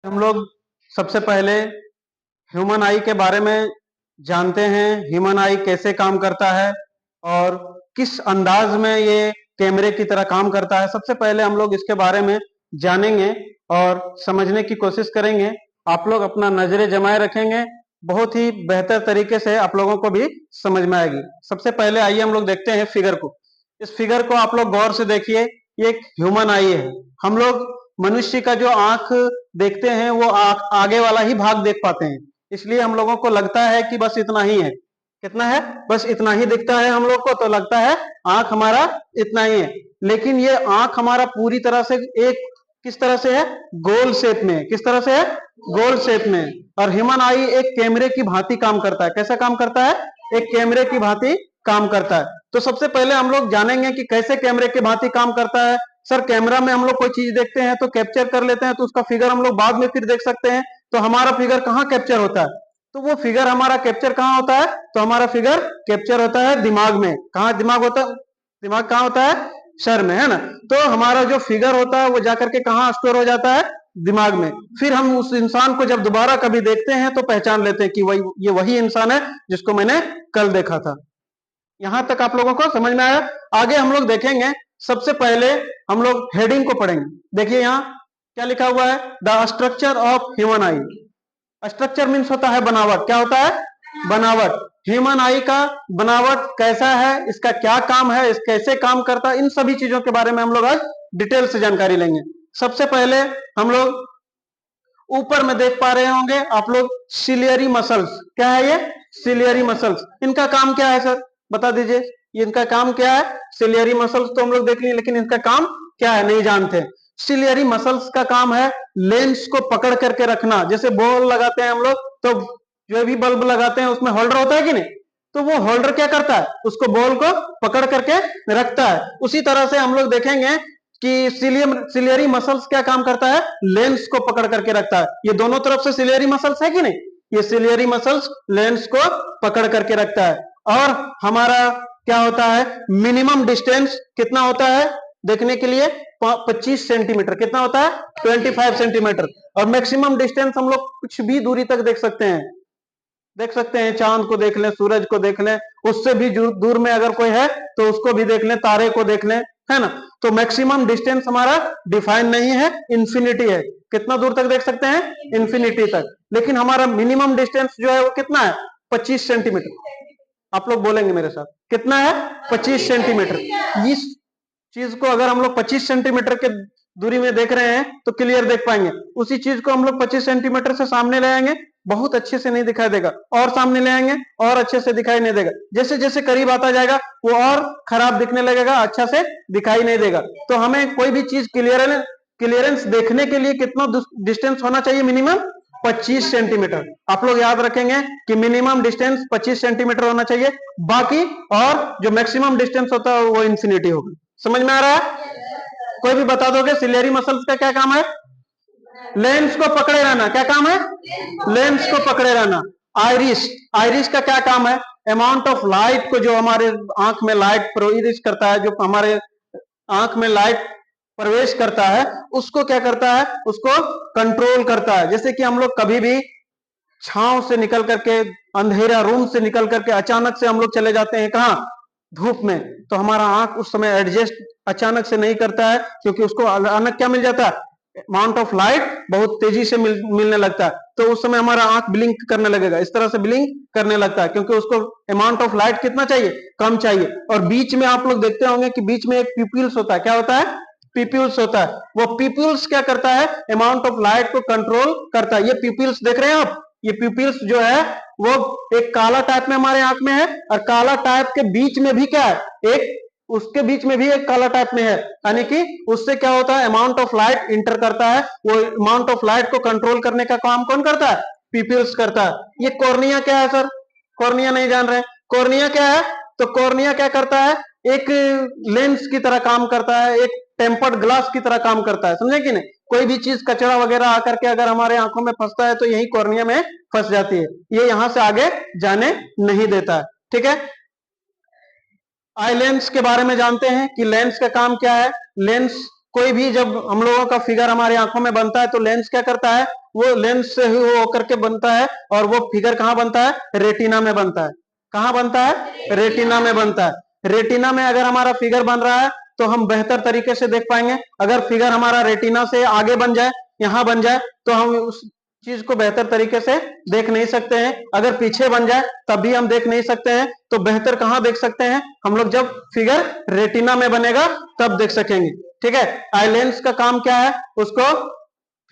हम लोग सबसे पहले ह्यूमन आई के बारे में जानते हैं। ह्यूमन आई कैसे काम करता है और किस अंदाज में ये कैमरे की तरह काम करता है। सबसे पहले हम लोग इसके बारे में जानेंगे और समझने की कोशिश करेंगे। आप लोग अपना नजरें जमाए रखेंगे, बहुत ही बेहतर तरीके से आप लोगों को भी समझ में आएगी। सबसे पहले आइए हम लोग देखते हैं फिगर को। इस फिगर को आप लोग गौर से देखिए, ये एक ह्यूमन आई है। हम लोग मनुष्य का जो आंख देखते हैं वो आगे वाला ही भाग देख पाते हैं, इसलिए हम लोगों को लगता है कि बस इतना ही है। कितना है? बस इतना ही दिखता है हम लोग को, तो लगता है आंख हमारा इतना ही है। लेकिन ये आंख हमारा पूरी तरह से एक किस तरह से है? गोल शेप में। किस तरह से है? गोल शेप में। और ह्यूमन आई एक कैमरे की भांति काम करता है। कैसा काम करता है? एक कैमरे की भांति काम करता है। तो सबसे पहले हम लोग जानेंगे कि कैसे कैमरे की भांति काम करता है। सर, कैमरा में हम लोग कोई चीज देखते हैं तो कैप्चर कर लेते हैं, तो उसका फिगर हम लोग बाद में फिर देख सकते हैं। तो हमारा फिगर कहाँ कैप्चर होता है? तो वो फिगर हमारा कैप्चर कहाँ होता है? तो हमारा फिगर कैप्चर होता है दिमाग में। कहाँ दिमाग होता है? दिमाग कहाँ होता है? सर में, है ना। तो हमारा जो फिगर होता है वो जाकर के कहाँ स्टोर हो जाता है? दिमाग में। फिर हम उस इंसान को जब दोबारा कभी देखते हैं तो पहचान लेते हैं कि ये वही इंसान है जिसको मैंने कल देखा था। यहां तक आप लोगों को समझ में आया? आगे हम लोग देखेंगे। सबसे पहले हम लोग हेडिंग को पढ़ेंगे। देखिए यहाँ क्या लिखा हुआ है? The structure of human I. Structure means होता है बनावट। क्या होता है? बनावट। ह्यूमन आई का बनावट कैसा है, इसका क्या काम है, इस कैसे काम करता है, इन सभी चीजों के बारे में हम लोग आज डिटेल से जानकारी लेंगे। सबसे पहले हम लोग ऊपर में देख पा रहे होंगे आप लोग सिलियरी मसल्स। क्या है ये? Ciliary muscles. इनका काम क्या है सर? बता दीजिए, इनका काम क्या है? सिलियरी मसल्स तो हम लोग देख लिए, लेकिन इनका काम क्या है नहीं जानते। सिलियरी मसल्स का काम है लेंस को पकड़ करके रखना। जैसे बॉल लगाते हैं हम लोग, तो जो भी बल्ब लगाते हैं उसमें होल्डर होता है कि नहीं? तो वो होल्डर क्या करता है? उसको बॉल को पकड़ करके रखता है। उसी तरह से हम लोग देखेंगे कि सिलियरी मसल्स क्या काम करता है? लेंस को पकड़ करके रखता है। ये दोनों तरफ से सिलियरी मसल्स है कि नहीं? ये सिलियरी मसल्स लेंस को पकड़ करके रखता है। और हमारा क्या होता है? मिनिमम डिस्टेंस कितना होता है देखने के लिए? 25 सेंटीमीटर। कितना होता है? 25 सेंटीमीटर। और मैक्सिमम डिस्टेंस हम लोग कुछ भी दूरी तक देख सकते हैं। देख सकते हैं, चांद को देख लें, सूरज को देख लें, उससे भी दूर में अगर कोई है तो उसको भी देख लें, तारे को देख लें, है ना। तो मैक्सिमम डिस्टेंस हमारा डिफाइन नहीं है, इंफिनिटी है। कितना दूर तक देख सकते हैं? इंफिनिटी तक। लेकिन हमारा मिनिमम डिस्टेंस जो है वो कितना है? 25 सेंटीमीटर। आप लोग बोलेंगे मेरे साथ, कितना है? 25 सेंटीमीटर। इस चीज को अगर हम लोग 25 सेंटीमीटर के दूरी में देख रहे हैं तो क्लियर देख पाएंगे। उसी चीज को हम लोग 25 सेंटीमीटर से सामने ले आएंगे, बहुत अच्छे से नहीं दिखाई देगा। और सामने ले आएंगे और अच्छे से दिखाई नहीं देगा। जैसे जैसे करीब आता जाएगा वो और खराब दिखने लगेगा, अच्छा से दिखाई नहीं देगा। तो हमें कोई भी चीज क्लियरेंस देखने के लिए कितना डिस्टेंस होना चाहिए? Minimum 25 centimetre. आप लोग याद रखेंगे कि मिनिमम डिस्टेंस 25 सेंटीमीटर होना चाहिए। बाकी और जो मैक्सिमम डिस्टेंस होता है वो इंफिनिटी होगा। समझ में आ रहा है? कोई भी बता दोगे सिलियरी मसल्स का क्या काम है? लेंस को पकड़े रहना। क्या काम है? लेंस को पकड़े रहना। आइरिस, आइरिस का क्या काम है? अमाउंट ऑफ लाइट को, जो हमारे आंख में लाइट प्रवेश करता है, जो हमारे आंख में लाइट प्रवेश करता है, उसको क्या करता है? उसको कंट्रोल करता है। जैसे कि हम लोग कभी भी छांव से निकल करके, अंधेरा रूम से निकल करके अचानक से हम लोग चले जाते हैं कहाँ? धूप में। तो हमारा आंख उस समय एडजस्ट अचानक से नहीं करता है, क्योंकि उसको अचानक क्या मिल जाता है? अमाउंट ऑफ लाइट बहुत तेजी से मिलने लगता है। तो उस समय हमारा आंख ब्लिंक करने लगेगा, इस तरह से ब्लिंक करने लगता है, क्योंकि उसको अमाउंट ऑफ लाइट कितना चाहिए? कम चाहिए। और बीच में आप लोग देखते होंगे कि बीच में एक पिप्यूल्स होता है। क्या होता है? पिप्यूल्स होता है। वो पिप्यूल्स क्या करता है? अमाउंट ऑफ लाइट को कंट्रोल करता है। ये पिप्यूल्स देख रहे हैं आप? ये पिप्यूल्स जो है वो एक काला टाइप में हमारे आंख में है, और काला टाइप के बीच में भी क्या है? एक उसके बीच में भी एक काला टाइप में है। यानी कि उससे क्या होता है? अमाउंट ऑफ लाइट इंटर करता है। वो अमाउंट ऑफ लाइट को कंट्रोल करने का काम कौन करता है? पिप्यूल्स करता है। ये कॉर्निया क्या है सर? कॉर्निया नहीं जान रहे? कॉर्निया क्या है? तो कॉर्निया क्या करता है? एक लेंस की तरह काम करता है, एक टेम्पर्ड ग्लास की तरह काम करता है। समझे कि नहीं? कोई भी चीज कचरा वगैरह आकर के अगर हमारे आंखों में फंसता है तो यही कॉर्निया में फंस जाती है, ये यहां से आगे जाने नहीं देता है। ठीक है। आई लेंस के बारे में जानते हैं कि लेंस का काम क्या है। लेंस, कोई भी जब हम लोगों का फिगर हमारी आंखों में बनता है तो लेंस क्या करता है? वो लेंस से ही होकर के बनता है, और वो फिगर कहाँ बनता है? रेटिना में बनता है। कहाँ बनता है? रेटिना में बनता है। रेटिना में अगर हमारा फिगर बन रहा है तो हम बेहतर तरीके से देख पाएंगे। अगर फिगर हमारा रेटिना से आगे बन जाए, यहाँ बन जाए, तो हम उस चीज को बेहतर तरीके से देख नहीं सकते हैं। अगर पीछे बन जाए तब भी हम देख नहीं सकते हैं। तो बेहतर कहाँ देख सकते हैं हम लोग? जब फिगर रेटिना में बनेगा तब देख सकेंगे। ठीक है, आई लेंस का काम क्या है? उसको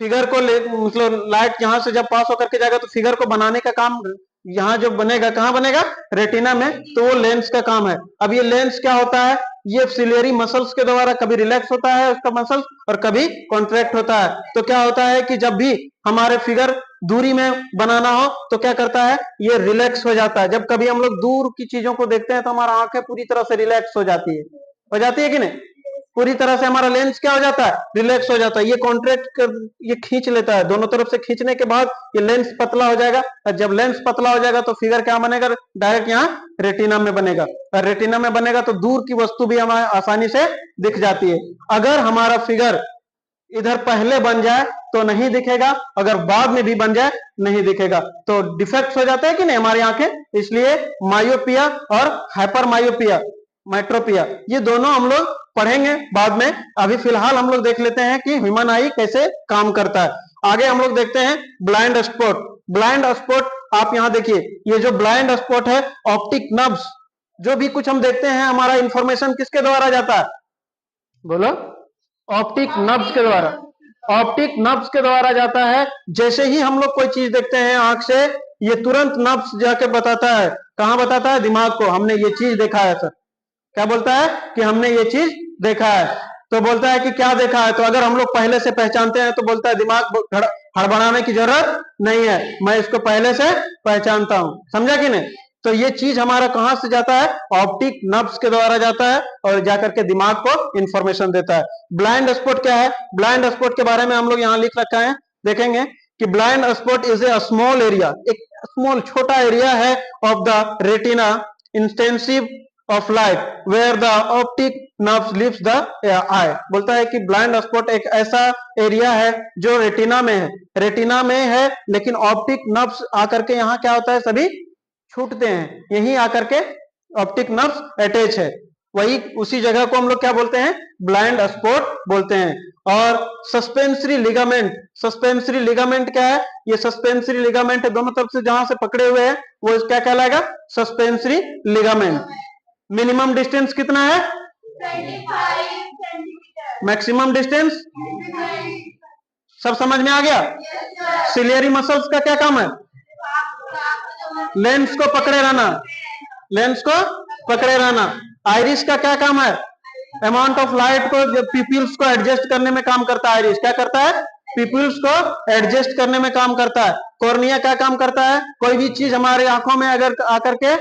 फिगर को मतलब लाइट यहाँ से जब पास होकर के जाएगा तो फिगर को बनाने का काम यहाँ जो बनेगा, कहाँ बनेगा? रेटिना में। तो वो लेंस का काम है। अब ये लेंस क्या होता है? ये सिलियरी मसल्स के द्वारा कभी रिलैक्स होता है उसका मसल्स, और कभी कॉन्ट्रैक्ट होता है। तो क्या होता है कि जब भी हमारे फिगर दूरी में बनाना हो तो क्या करता है? ये रिलैक्स हो जाता है। जब कभी हम लोग दूर की चीजों को देखते हैं तो हमारा आंखें पूरी तरह से रिलैक्स हो जाती है। हो जाती है कि नहीं? पूरी तरह से हमारा लेंस क्या हो जाता है? रिलैक्स हो जाता है। ये कॉन्ट्रैक्ट कर, ये खींच लेता है। दोनों तरफ से खींचने के बाद ये लेंस पतला हो जाएगा, और जब लेंस पतला हो जाएगा तो फिगर क्या बनेगा? डायरेक्ट यहाँ रेटिना में बनेगा, और रेटिना में बनेगा तो दूर की वस्तु भी हमें आसानी से दिख जाती है। अगर हमारा फिगर इधर पहले बन जाए तो नहीं दिखेगा, अगर बाद में भी बन जाए नहीं दिखेगा। तो डिफेक्ट हो जाता है कि नहीं हमारी आंखें। इसलिए मायोपिया और हाइपर मायोपिया, मेट्रोपिया, ये दोनों हम लोग पढ़ेंगे बाद में। अभी फिलहाल हम लोग देख लेते हैं कि ह्यूमन आई कैसे काम करता है। आगे हम लोग देखते हैं ब्लाइंड स्पॉट। ब्लाइंड स्पॉट, आप यहां देखिए, ये जो ब्लाइंड स्पॉट है, ऑप्टिक नर्व्स, जो भी कुछ हम देखते हैं हमारा इंफॉर्मेशन किसके द्वारा जाता है? बोलो। ऑप्टिक नर्व्स के द्वारा। ऑप्टिक नर्व्स के द्वारा जाता है। जैसे ही हम लोग कोई चीज देखते हैं आंख से, ये तुरंत नर्व्स जाके बताता है। कहां बताता है? दिमाग को, हमने ये चीज देखा है सर। क्या बोलता है? कि हमने ये चीज देखा है। तो बोलता है कि क्या देखा है? तो अगर हम लोग पहले से पहचानते हैं तो बोलता है दिमाग हड़बड़ाने की जरूरत नहीं है, मैं इसको पहले से पहचानता हूं। समझा कि नहीं? तो ये चीज हमारा कहां से जाता है? ऑप्टिक नर्व्स के द्वारा जाता है, और जाकर के दिमाग को इंफॉर्मेशन देता है। ब्लाइंड स्पॉट क्या है? ब्लाइंड स्पॉट के बारे में हम लोग यहाँ लिख रखा है, देखेंगे कि blind spot is a small area, एक स्मॉल छोटा एरिया है of the retina intensive of light where the optic nerve leaves the eye. बोलता है कि ब्लाइंड स्पॉट एक ऐसा एरिया है जो रेटिना में है, रेटिना में है, लेकिन ऑप्टिक नर्व्स आकर के यहाँ क्या होता है? सभी छूटते हैं, यहीं आकर के ऑप्टिक नर्व्स अटैच है। वही उसी जगह को हम लोग क्या बोलते हैं? ब्लाइंड स्पॉट बोलते हैं। और सस्पेंसरी लिगामेंट, सस्पेंसरी लिगामेंट क्या है? ये सस्पेंसरी लिगामेंट है, दोनों तरफ से जहां से पकड़े हुए हैं वो क्या कहलाएगा? Suspensory ligament. मिनिमम डिस्टेंस कितना है? 25 सेंटीमीटर। Maximum distance? सब समझ में आ गया? सिलियरी मसल्स का क्या काम है? लेंस को पकड़े रहना, लेंस को पकड़े रहना। आइरिस का क्या काम है? अमाउंट ऑफ लाइट को, पिपल्स को एडजस्ट करने में काम करता है। आइरिस क्या करता है? पिपल्स को एडजस्ट करने में काम करता है। कॉर्निया क्या काम करता है? कोई भी चीज हमारे आंखों में अगर आकर के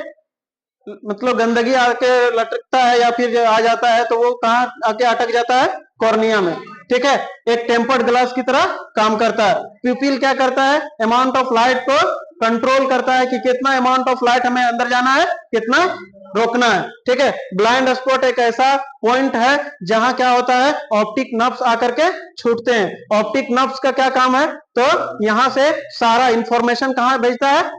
मतलब गंदगी आके लटकता है या फिर आ जाता है तो वो कहाँ आके अटक जाता है? कॉर्निया में। ठीक है, एक टेम्पर्ड ग्लास की तरह काम करता है। प्यूपिल क्या करता है? अमाउंट ऑफ लाइट को कंट्रोल करता है कि कितना अमाउंट ऑफ लाइट हमें अंदर जाना है, कितना रोकना है। ठीक है, ब्लाइंड स्पॉट एक ऐसा पॉइंट है जहां क्या होता है? ऑप्टिक नर्व्स आकर के छूटते हैं। ऑप्टिक नर्व्स का क्या काम है? तो यहां से सारा इंफॉर्मेशन कहां भेजता है?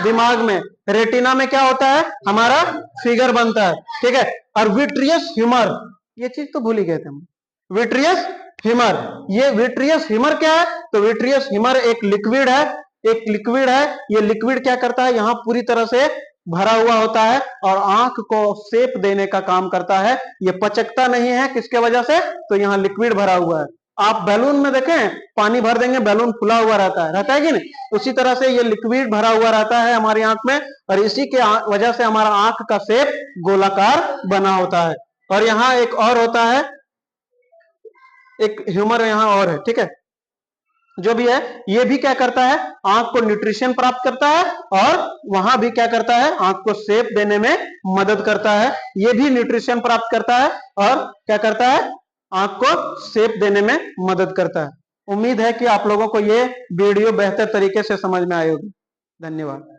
दिमाग में। रेटिना में क्या होता है? हमारा फिगर बनता है। ठीक है, और विट्रियस ह्यूमर, ये चीज तो भूल ही गए थे हम। विट्रियस ह्यूमर, ये विट्रियस ह्यूमर क्या है? तो विट्रियस ह्यूमर एक लिक्विड है, एक लिक्विड है। ये लिक्विड क्या करता है? यहाँ पूरी तरह से भरा हुआ होता है और आंख को शेप देने का काम करता है। ये पचकता नहीं है, किसके वजह से? तो यहाँ लिक्विड भरा हुआ है। आप बैलून में देखें, पानी भर देंगे, बैलून फुला हुआ रहता है कि नहीं? उसी तरह से ये लिक्विड भरा हुआ रहता है हमारी आंख में, और इसी के वजह से हमारा आंख का शेप गोलाकार बना होता है। और यहाँ एक और होता है, एक ह्यूमर यहाँ और है। ठीक है, जो भी है ये भी क्या करता है? आंख को न्यूट्रिशन प्राप्त करता है, और वहां भी क्या करता है? आंख को शेप देने में मदद करता है। ये भी न्यूट्रिशन प्राप्त करता है और क्या करता है? आंख को शेप देने में मदद करता है। उम्मीद है कि आप लोगों को ये वीडियो बेहतर तरीके से समझ में आई होगी। धन्यवाद।